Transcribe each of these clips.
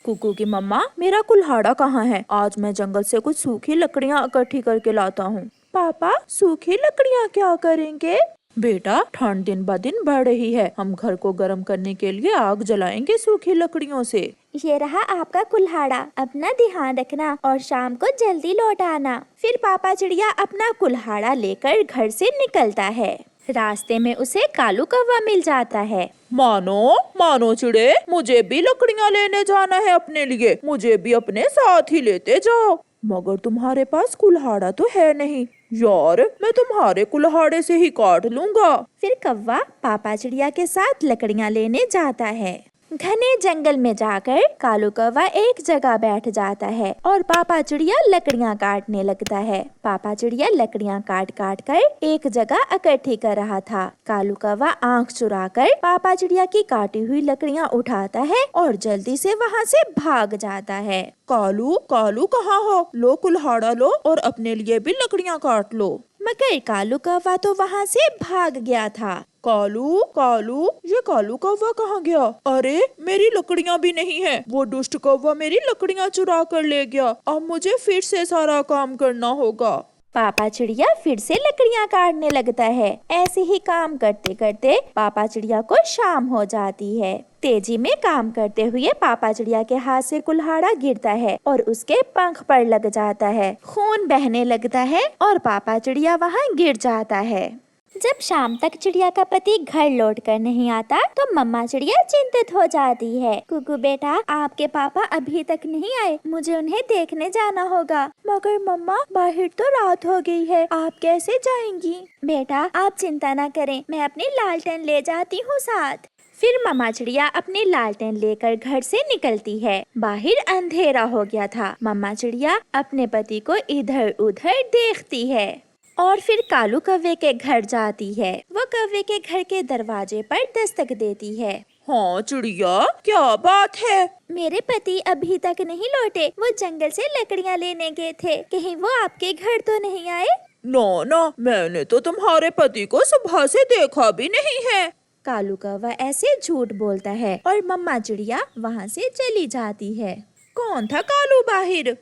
कुकू की मम्मा, मेरा कुल्हाड़ा कहाँ है? आज मैं जंगल से कुछ सूखी लकड़ियाँ इकट्ठी करके लाता हूँ। पापा, सूखी लकड़ियाँ क्या करेंगे? बेटा, ठंड दिन ब दिन बढ़ रही है। हम घर को गर्म करने के लिए आग जलाएंगे सूखी लकड़ियों से। ये रहा आपका कुल्हाड़ा, अपना ध्यान रखना और शाम को जल्दी लौट आना। फिर पापा चिड़िया अपना कुल्हाड़ा लेकर घर से निकलता है। रास्ते में उसे कालू कौवा मिल जाता है। मानो मानो चिड़े, मुझे भी लकड़ियाँ लेने जाना है अपने लिए। मुझे भी अपने साथ ही लेते जाओ। मगर तुम्हारे पास कुल्हाड़ा तो है नहीं। यार, मैं तुम्हारे कुल्हाड़े से ही काट लूंगा। फिर कौवा पापा चिड़िया के साथ लकड़ियाँ लेने जाता है। घने जंगल में जाकर कालू कौवा एक जगह बैठ जाता है और पापा चिड़िया लकड़ियाँ काटने लगता है। पापा चिड़िया लकड़ियाँ काट काट कर एक जगह इकट्ठी कर रहा था। कालू कौवा आंख चुराकर पापा चिड़िया की काटी हुई लकड़ियाँ उठाता है और जल्दी से वहाँ से भाग जाता है। कालू कालू, कहाँ हो? लो कुल्हाड़ा लो और अपने लिए भी लकड़ियाँ काट लो। मगर कालू कौवा तो वहाँ से भाग गया था। कालू कालू, ये कालू कौवा कहाँ गया? अरे, मेरी लकड़ियाँ भी नहीं है। वो दुष्ट कौवा मेरी लकड़ियाँ चुरा कर ले गया। अब मुझे फिर से सारा काम करना होगा। पापा चिड़िया फिर से लकड़ियाँ काटने लगता है। ऐसे ही काम करते करते पापा चिड़िया को शाम हो जाती है। तेजी में काम करते हुए पापा चिड़िया के हाथ से कुल्हाड़ा गिरता है और उसके पंख पर लग जाता है। खून बहने लगता है और पापा चिड़िया वहाँ गिर जाता है। जब शाम तक चिड़िया का पति घर लौट कर नहीं आता तो मम्मा चिड़िया चिंतित हो जाती है। कुकू बेटा, आपके पापा अभी तक नहीं आए, मुझे उन्हें देखने जाना होगा। मगर मम्मा, बाहर तो रात हो गई है, आप कैसे जाएंगी? बेटा, आप चिंता न करें, मैं अपनी लालटेन ले जाती हूँ साथ। फिर मम्मा चिड़िया अपनी लालटेन लेकर घर से निकलती है। बाहर अंधेरा हो गया था। मम्मा चिड़िया अपने पति को इधर उधर देखती है और फिर कालू कौवे के घर जाती है। वो कौवे के घर के दरवाजे पर दस्तक देती है। हाँ चिड़िया, क्या बात है? मेरे पति अभी तक नहीं लौटे। वो जंगल से लकड़ियाँ लेने गए थे। कहीं वो आपके घर तो नहीं आए? ना, मैंने तो तुम्हारे पति को सुबह से देखा भी नहीं है। कालू कौवा ऐसे झूठ बोलता है और मम्मा चिड़िया वहाँ से चली जाती है। कौन था कालू बाहिर?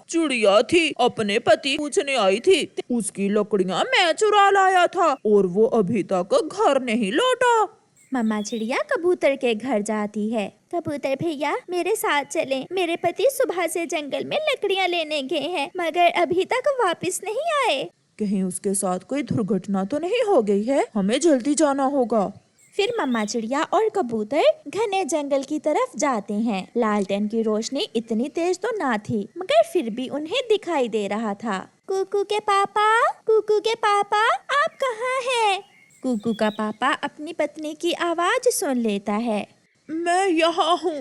चिड़िया थी, अपने पति पूछने आई थी। उसकी लकड़ियाँ मैं चुरा लाया था और वो अभी तक घर नहीं लौटा। मम्मा चिड़िया कबूतर के घर जाती है। कबूतर भैया, मेरे साथ चलें। मेरे पति सुबह से जंगल में लकड़ियाँ लेने गए हैं मगर अभी तक वापस नहीं आए। कहीं उसके साथ कोई दुर्घटना तो नहीं हो गई है? हमें जल्दी जाना होगा। फिर मम्मा चिड़िया और कबूतर घने जंगल की तरफ जाते हैं। लालटेन की रोशनी इतनी तेज तो ना थी मगर फिर भी उन्हें दिखाई दे रहा था। कुकू के पापा, कुकू के पापा, आप कहाँ हैं? कुकू का पापा अपनी पत्नी की आवाज सुन लेता है। मैं यहाँ हूँ,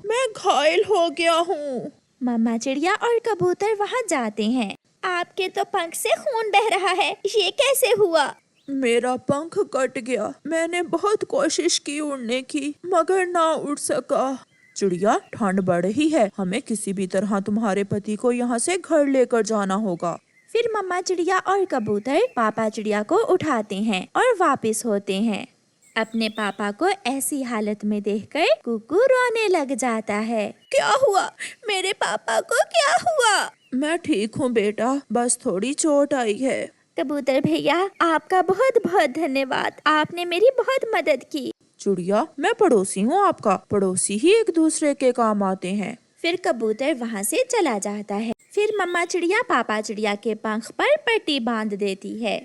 मैं घायल हो गया हूँ। मम्मा चिड़िया और कबूतर वहाँ जाते हैं। आपके तो पंख से खून बह रहा है, ये कैसे हुआ? मेरा पंख कट गया। मैंने बहुत कोशिश की उड़ने की मगर ना उड़ सका। चिड़िया, ठंड बढ़ रही है, हमें किसी भी तरह तुम्हारे पति को यहाँ से घर लेकर जाना होगा। फिर मम्मा चिड़िया और कबूतर पापा चिड़िया को उठाते हैं और वापस होते हैं। अपने पापा को ऐसी हालत में देखकर कुकू रोने लग जाता है। क्या हुआ? मेरे पापा को क्या हुआ? मैं ठीक हूँ बेटा, बस थोड़ी चोट आई है। कबूतर भैया, आपका बहुत बहुत धन्यवाद, आपने मेरी बहुत मदद की। चिड़िया, मैं पड़ोसी हूँ आपका। पड़ोसी ही एक दूसरे के काम आते हैं। फिर कबूतर वहाँ से चला जाता है। फिर मम्मा चिड़िया पापा चिड़िया के पंख पर पट्टी बांध देती है।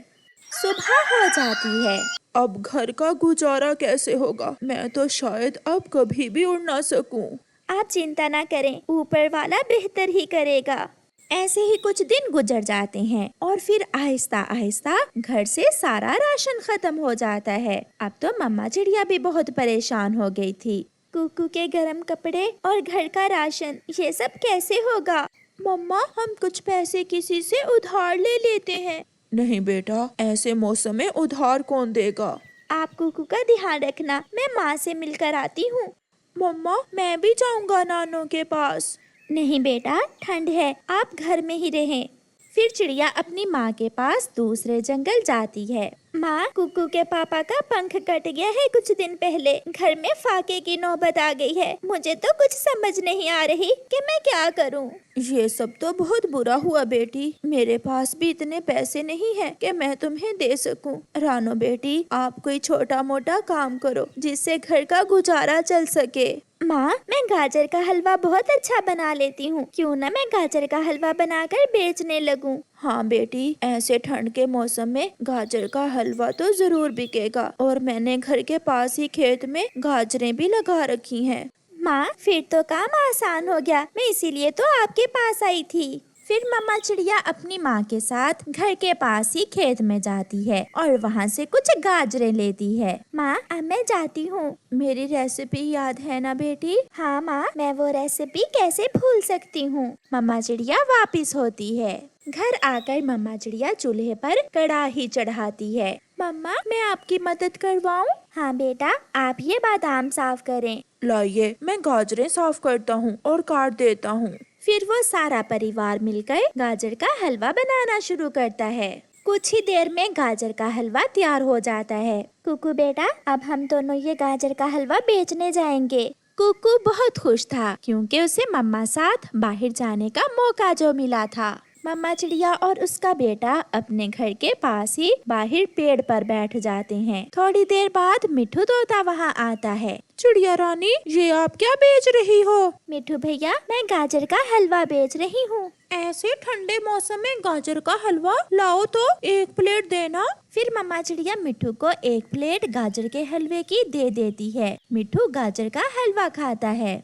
सुबह हो जाती है। अब घर का गुजारा कैसे होगा? मैं तो शायद अब कभी भी उड़ ना सकूं। आप चिंता ना करें, ऊपर वाला बेहतर ही करेगा। ऐसे ही कुछ दिन गुजर जाते हैं और फिर आहिस्ता आहिस्ता घर से सारा राशन खत्म हो जाता है। अब तो मम्मा चिड़िया भी बहुत परेशान हो गई थी। कुकू के गर्म कपड़े और घर का राशन, ये सब कैसे होगा? मम्मा, हम कुछ पैसे किसी से उधार ले लेते हैं। नहीं बेटा, ऐसे मौसम में उधार कौन देगा? आप कुकू का ध्यान रखना, मैं माँ से मिलकर आती हूँ। मम्मा, मैं भी जाऊँगा नानों के पास। नहीं बेटा, ठंड है, आप घर में ही रहें। फिर चिड़िया अपनी माँ के पास दूसरे जंगल जाती है। माँ, कुकू के पापा का पंख कट गया है कुछ दिन पहले। घर में फाके की नौबत आ गई है। मुझे तो कुछ समझ नहीं आ रही कि मैं क्या करूँ। ये सब तो बहुत बुरा हुआ बेटी। मेरे पास भी इतने पैसे नहीं है कि मैं तुम्हें दे सकूं। रानो बेटी, आप कोई छोटा मोटा काम करो जिससे घर का गुजारा चल सके। माँ, मैं गाजर का हलवा बहुत अच्छा बना लेती हूँ। क्यों ना मैं गाजर का हलवा बनाकर बेचने लगूं। हाँ बेटी, ऐसे ठंड के मौसम में गाजर का हलवा तो जरूर बिकेगा। और मैंने घर के पास ही खेत में गाजरें भी लगा रखी हैं। माँ, फिर तो काम आसान हो गया। मैं इसीलिए तो आपके पास आई थी। फिर मम्मा चिड़िया अपनी माँ के साथ घर के पास ही खेत में जाती है और वहाँ से कुछ गाजरें लेती है। माँ, अब मैं जाती हूँ। मेरी रेसिपी याद है ना बेटी? हाँ माँ, मैं वो रेसिपी कैसे भूल सकती हूँ। मम्मा चिड़िया वापिस होती है। घर आकर मम्मा चिड़िया चूल्हे पर कढ़ाई चढ़ाती है। मम्मा, मैं आपकी मदद करवाऊं? हाँ बेटा, आप ये बादाम साफ करें। लाइए, मैं गाजरें साफ करता हूँ और काट देता हूँ। फिर वो सारा परिवार मिलकर गाजर का हलवा बनाना शुरू करता है। कुछ ही देर में गाजर का हलवा तैयार हो जाता है। कुकू बेटा, अब हम दोनों ये गाजर का हलवा बेचने जाएंगे। कुकू बहुत खुश था क्योंकि उसे मम्मा साथ बाहर जाने का मौका जो मिला था। मम्मा चिड़िया और उसका बेटा अपने घर के पास ही बाहर पेड़ पर बैठ जाते हैं। थोड़ी देर बाद मिठू तोता वहाँ आता है। चिड़िया रानी, ये आप क्या बेच रही हो? मिठू भैया, मैं गाजर का हलवा बेच रही हूँ। ऐसे ठंडे मौसम में गाजर का हलवा? लाओ तो 1 प्लेट देना। फिर मम्मा चिड़िया मिठू को 1 प्लेट गाजर के हलवे की दे देती है। मिठू गाजर का हलवा खाता है।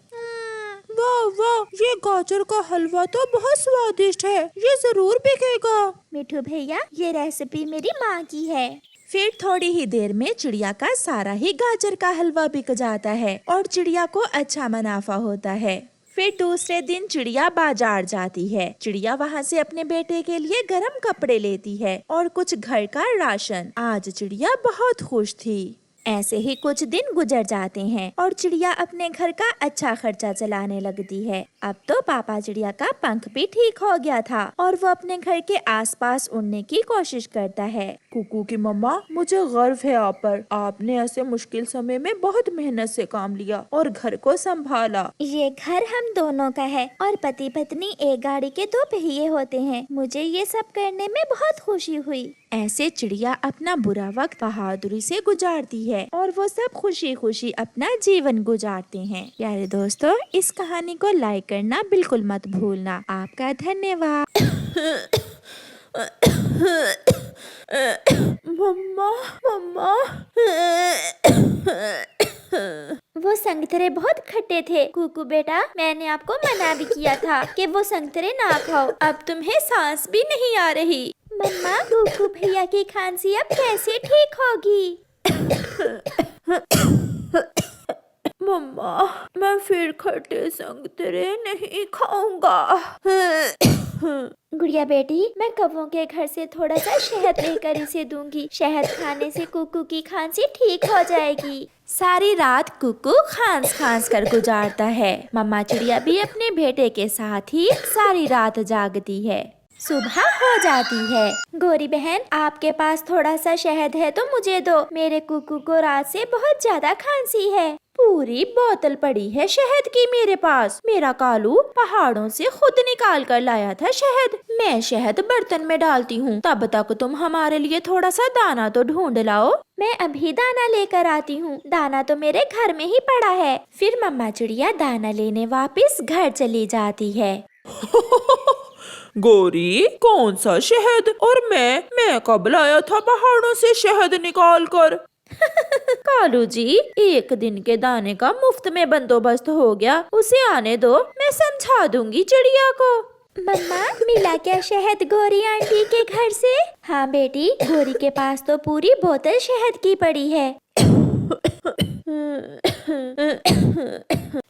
वाह वाह, ये गाजर का हलवा तो बहुत स्वादिष्ट है। ये जरूर बिकेगा। मिठू भैया, ये रेसिपी मेरी माँ की है। फिर थोड़ी ही देर में चिड़िया का सारा ही गाजर का हलवा बिक जाता है और चिड़िया को अच्छा मुनाफा होता है। फिर दूसरे दिन चिड़िया बाजार जाती है। चिड़िया वहाँ से अपने बेटे के लिए गर्म कपड़े लेती है और कुछ घर का राशन। आज चिड़िया बहुत खुश थी। ऐसे ही कुछ दिन गुजर जाते हैं और चिड़िया अपने घर का अच्छा खर्चा चलाने लगती है। अब तो पापा चिड़िया का पंख भी ठीक हो गया था और वो अपने घर के आसपास उड़ने की कोशिश करता है। कुकू की मम्मा, मुझे गर्व है आप पर। आपने ऐसे मुश्किल समय में बहुत मेहनत से काम लिया और घर को संभाला। ये घर हम दोनों का है और पति पत्नी एक गाड़ी के 2 पहिए होते हैं। मुझे ये सब करने में बहुत खुशी हुई। ऐसे चिड़िया अपना बुरा वक्त बहादुरी से गुजारती है और वो सब खुशी खुशी अपना जीवन गुजारते हैं। प्यारे दोस्तों, इस कहानी को लाइक करना बिल्कुल मत भूलना। आपका धन्यवाद। मम्मा, मम्मा। वो संगतरे बहुत खट्टे थे। कुकू बेटा, मैंने आपको मना भी किया था कि वो संगतरे ना खाओ। अब तुम्हें सांस भी नहीं आ रही। मम्मा, कुकू भैया की खांसी अब कैसे ठीक होगी? मम्मा, मैं फिर खट्टे संगतरे नहीं खाऊंगा। गुड़िया बेटी, मैं कौवों के घर से थोड़ा सा शहद लेकर इसे दूंगी। शहद खाने से कुकू की खांसी ठीक हो जाएगी। सारी रात कुकू खांस खांस कर गुजारता है। मम्मा चिड़िया भी अपने बेटे के साथ ही सारी रात जागती है। सुबह हो जाती है। गोरी बहन, आपके पास थोड़ा सा शहद है तो मुझे दो। मेरे कुकू को रात से बहुत ज्यादा खांसी है। पूरी बोतल पड़ी है शहद की मेरे पास। मेरा कालू पहाड़ों से खुद निकाल कर लाया था शहद। मैं शहद बर्तन में डालती हूँ, तब तक तुम हमारे लिए थोड़ा सा दाना तो ढूंढ लाओ। मैं अभी दाना लेकर आती हूँ। दाना तो मेरे घर में ही पड़ा है। फिर मम्मा चिड़िया दाना लेने वापस घर चली जाती है। गोरी, कौन सा शहद? और मैं कब लाया था पहाड़ों से शहद निकाल कर? कालू जी, 1 दिन के दाने का मुफ्त में बंदोबस्त हो गया। उसे आने दो, मैं समझा दूंगी चिड़िया को। मम्मा, मिला क्या शहद गोरी आंटी के घर से? हाँ बेटी, गोरी के पास तो पूरी बोतल शहद की पड़ी है।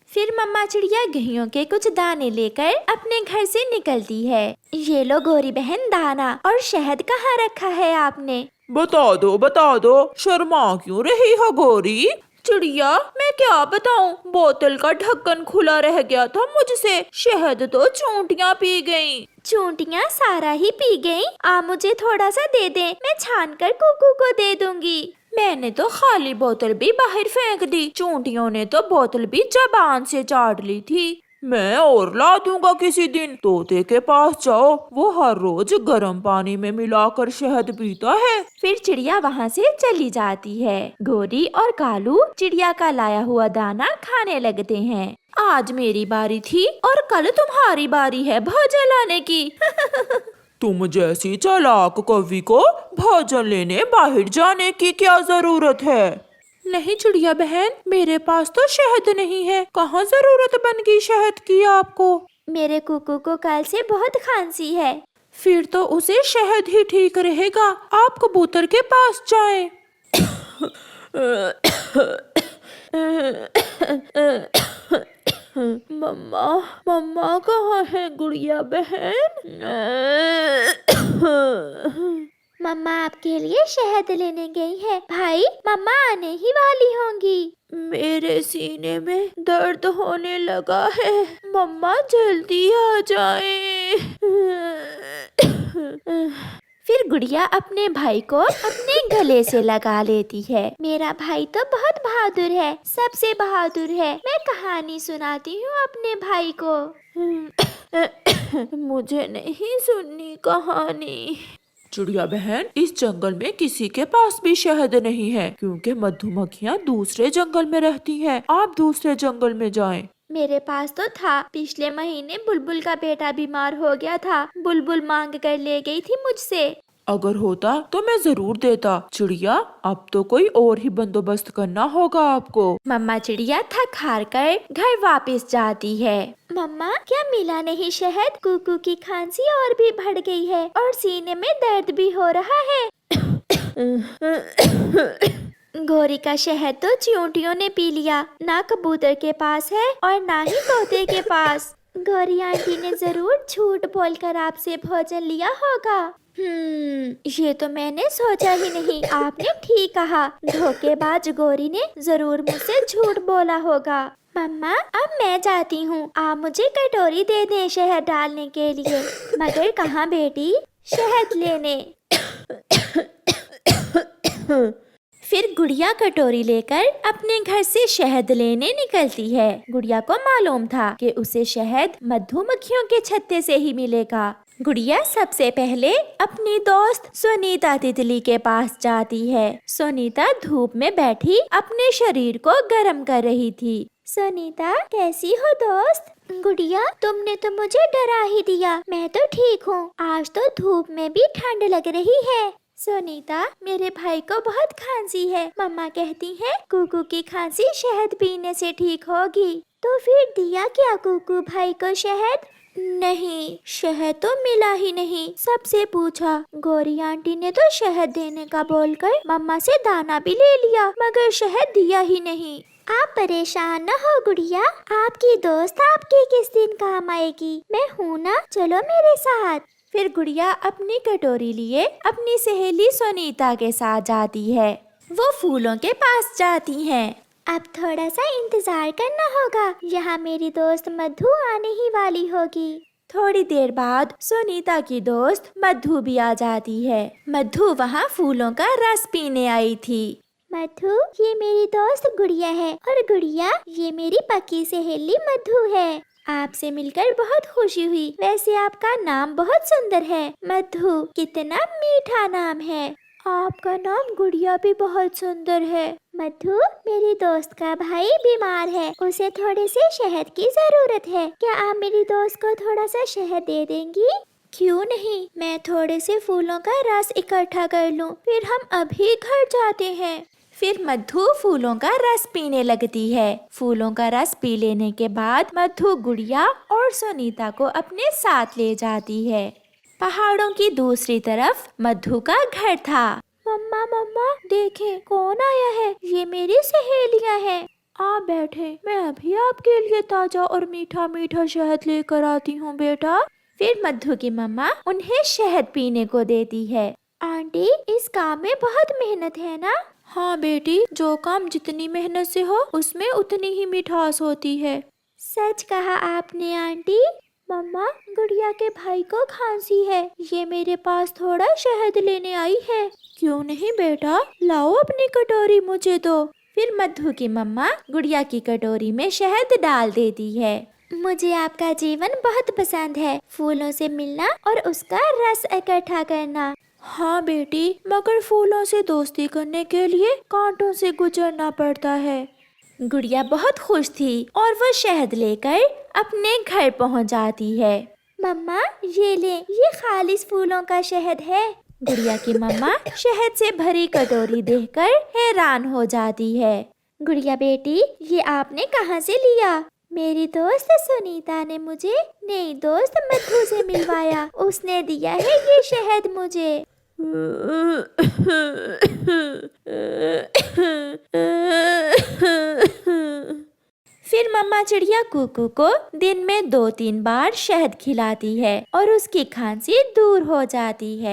फिर मम्मा चिड़िया गेहूं के कुछ दाने लेकर अपने घर से निकलती है। ये लो गोरी बहन दाना, और शहद कहाँ रखा है आपने? बता दो, शर्मा क्यों रही हो गोरी? चिड़िया, मैं क्या बताऊं, बोतल का ढक्कन खुला रह गया था मुझसे, शहद तो चूंटियां पी गईं। चूंटियां सारा ही पी गई। आप मुझे थोड़ा सा दे दे, मैं छान कर कुकू को दे दूंगी। मैंने तो खाली बोतल भी बाहर फेंक दी, चूंटियों ने तो बोतल भी जबान से चाट ली थी। मैं और ला दूंगा किसी दिन। तोते के पास जाओ, वो हर रोज गर्म पानी में मिलाकर शहद पीता है। फिर चिड़िया वहाँ से चली जाती है। गोरी और कालू चिड़िया का लाया हुआ दाना खाने लगते हैं। आज मेरी बारी थी और कल तुम्हारी बारी है भोजन लाने की। तुम जैसी चालाक कौवी को भोजन लेने बाहर जाने की क्या जरूरत है? नहीं चिड़िया बहन, मेरे पास तो शहद नहीं है, कहाँ जरूरत बन गई शहद की आपको? मेरे कुकू को कल से बहुत खांसी है। फिर तो उसे शहद ही ठीक रहेगा, आप कबूतर के पास जाएं। मम्मा, मम्मा कहाँ है गुड़िया बहन? मम्मा आपके लिए शहद लेने गई है। भाई, मम्मा आने ही वाली होंगी। मेरे सीने में दर्द होने लगा है, मम्मा जल्दी आ जाए। फिर गुड़िया अपने भाई को अपने गले से लगा लेती है। मेरा भाई तो बहुत बहादुर है, सबसे बहादुर है। मैं कहानी सुनाती हूँ अपने भाई को। मुझे नहीं सुननी कहानी। चिड़िया बहन, इस जंगल में किसी के पास भी शहद नहीं है, क्योंकि मधुमक्खियाँ दूसरे जंगल में रहती हैं। आप दूसरे जंगल में जाएं। मेरे पास तो था, पिछले महीने बुलबुल का बेटा बीमार हो गया था, बुलबुल मांग कर ले गई थी मुझसे। अगर होता तो मैं जरूर देता। चिड़िया, अब तो कोई और ही बंदोबस्त करना होगा आपको। मम्मा चिड़िया थक हार कर घर वापस जाती है। मम्मा, क्या मिला नहीं शहद? कुकू की खांसी और भी बढ़ गई है और सीने में दर्द भी हो रहा है। गोरी का शहद तो चींटियों ने पी लिया, ना कबूतर के पास है और ना ही तोते के पास। गोरी आंटी ने जरूर झूठ बोलकर आपसे भोजन लिया होगा। ये तो मैंने सोचा ही नहीं। आपने ठीक कहा, धोखेबाज गोरी ने जरूर मुझसे झूठ बोला होगा। मम्मा, अब मैं जाती हूँ, आप मुझे कटोरी दे दें शहद डालने के लिए। मगर कहाँ बेटी, शहद लेने। फिर गुड़िया कटोरी लेकर अपने घर से शहद लेने निकलती है। गुड़िया को मालूम था कि उसे शहद मधुमक्खियों के छत्ते से ही मिलेगा। गुड़िया सबसे पहले अपनी दोस्त सोनीता तितली के पास जाती है। सोनीता धूप में बैठी अपने शरीर को गर्म कर रही थी। सोनीता, कैसी हो दोस्त? गुड़िया, तुमने तो मुझे डरा ही दिया। मैं तो ठीक हूँ, आज तो धूप में भी ठंड लग रही है। सोनीता, मेरे भाई को बहुत खांसी है। मम्मा कहती है कुकू की खांसी शहद पीने से ठीक होगी। तो फिर दिया क्या कुकू भाई को शहद? नहीं, शहद तो मिला ही नहीं। सबसे पूछा, गोरी आंटी ने तो शहद देने का बोलकर मम्मा से दाना भी ले लिया, मगर शहद दिया ही नहीं। आप परेशान न हो गुड़िया, आपकी दोस्त आपके किस दिन काम आएगी। मैं हूँ ना, चलो मेरे साथ। फिर गुड़िया अपनी कटोरी लिए अपनी सहेली सोनीता के साथ जाती है। वो फूलों के पास जाती हैं। अब थोड़ा सा इंतजार करना होगा, यहाँ मेरी दोस्त मधु आने ही वाली होगी। थोड़ी देर बाद सोनीता की दोस्त मधु भी आ जाती है। मधु वहाँ फूलों का रस पीने आई थी। मधु, ये मेरी दोस्त गुड़िया है और गुड़िया, ये मेरी पक्की सहेली मधु है। आपसे मिलकर बहुत खुशी हुई। वैसे आपका नाम बहुत सुंदर है। मधु, कितना मीठा नाम है। आपका नाम गुड़िया भी बहुत सुंदर है। मधु, मेरी दोस्त का भाई बीमार है, उसे थोड़े से शहद की जरूरत है। क्या आप मेरी दोस्त को थोड़ा सा शहद दे देंगी? क्यों नहीं, मैं थोड़े से फूलों का रस इकट्ठा कर लूं, फिर हम अभी घर जाते हैं। फिर मधु फूलों का रस पीने लगती है। फूलों का रस पी लेने के बाद मधु गुड़िया और सोनीता को अपने साथ ले जाती है। पहाड़ों की दूसरी तरफ मधु का घर था। मम्मा, मम्मा, देखें कौन आया है। ये मेरी सहेलियां हैं। आप बैठे, मैं अभी आपके लिए ताजा और मीठा मीठा शहद लेकर आती हूँ बेटा। फिर मधु की मम्मा उन्हें शहद पीने को देती है। आंटी, इस काम में बहुत मेहनत है ना? हाँ बेटी, जो काम जितनी मेहनत से हो उसमें उतनी ही मिठास होती है। सच कहा आपने आंटी। मम्मा, गुड़िया के भाई को खांसी है, ये मेरे पास थोड़ा शहद लेने आई है। क्यों नहीं बेटा, लाओ अपनी कटोरी मुझे दो। फिर मधु की मम्मा गुड़िया की कटोरी में शहद डाल देती है। मुझे आपका जीवन बहुत पसंद है, फूलों से मिलना और उसका रस इकट्ठा करना। हाँ बेटी, मगर फूलों से दोस्ती करने के लिए कांटों से गुजरना पड़ता है। गुड़िया बहुत खुश थी और वो शहद लेकर अपने घर पहुंच जाती है। मम्मा, ये ले, ये खालिस फूलों का शहद है। गुड़िया की मम्मा शहद से भरी कटोरी देखकर हैरान हो जाती है। गुड़िया बेटी, ये आपने कहाँ से लिया? मेरी दोस्त सुनीता ने मुझे नई दोस्त मधु से मिलवाया, उसने दिया है ये शहद मुझे। फिर मम्मा चिड़िया कुकू को दिन में 2-3 बार शहद खिलाती है और उसकी खांसी दूर हो जाती है।